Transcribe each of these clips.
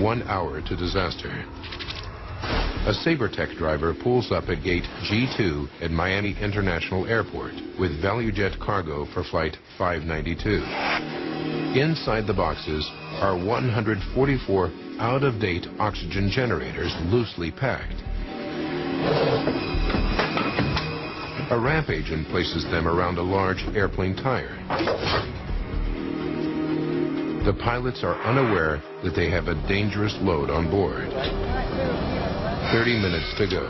1 hour to disaster. A Sabertech driver pulls up at gate G2 at Miami International Airport with Valuejet cargo for flight 592. Inside the boxes are 144 out-of-date oxygen generators loosely packed. A ramp agent places them around a large airplane tire. The pilots are unaware that they have a dangerous load on board. 30 minutes to go.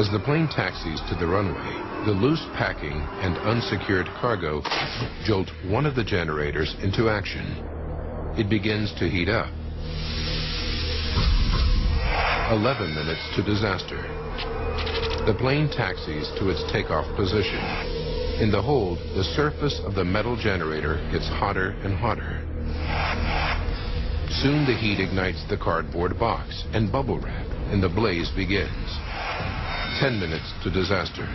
As the plane taxis to the runway, the loose packing and unsecured cargo jolt one of the generators into action. It begins to heat up. 11 minutes to disaster. The plane taxis to its takeoff position. In the hold, the surface of the metal generator gets hotter and hotter. Soon the heat ignites the cardboard box and bubble wrap, and the blaze begins. 10 minutes to disaster.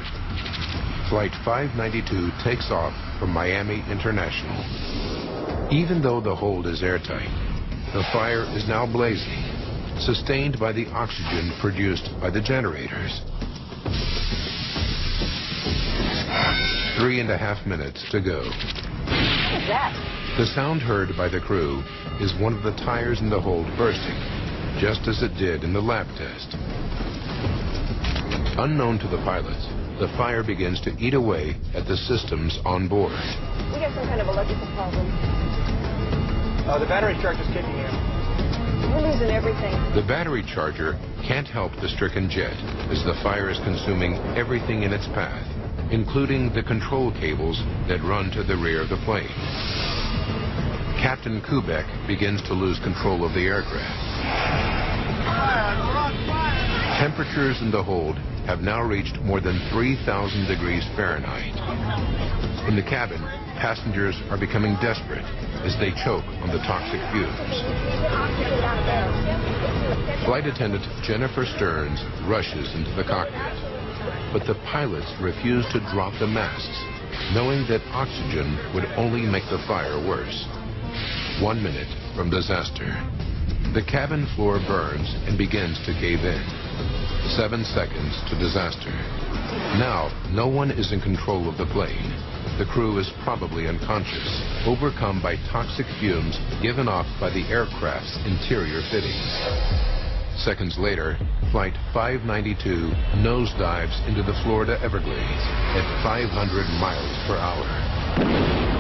Flight 592 takes off from Miami International. Even though the hold is airtight, the fire is now blazing, sustained by the oxygen produced by the generators. 3.5 minutes to go. What is that? The sound heard by the crew is one of the tires in the hold bursting, just as it did in the lab test. Unknown to the pilots, the fire begins to eat away at the systems on board. We got some kind of electrical problem. The battery charger's kicking in. We're losing everything. The battery charger can't help the stricken jet as the fire is consuming everything in its path, including the control cables that run to the rear of the plane. Captain Kubek begins to lose control of the aircraft. Temperatures in the hold have now reached more than 3,000 degrees Fahrenheit. In the cabin, passengers are becoming desperate as they choke on the toxic fumes. Flight attendant Jennifer Stearns rushes into the cockpit, but the pilots refuse to drop the masks, knowing that oxygen would only make the fire worse. 1 minute from disaster. The cabin floor burns and begins to cave in. 7 seconds to disaster. Now, no one is in control of the plane. The crew is probably unconscious, overcome by toxic fumes given off by the aircraft's interior fittings. Seconds later, Flight 592 nosedives into the Florida Everglades at 500 miles per hour.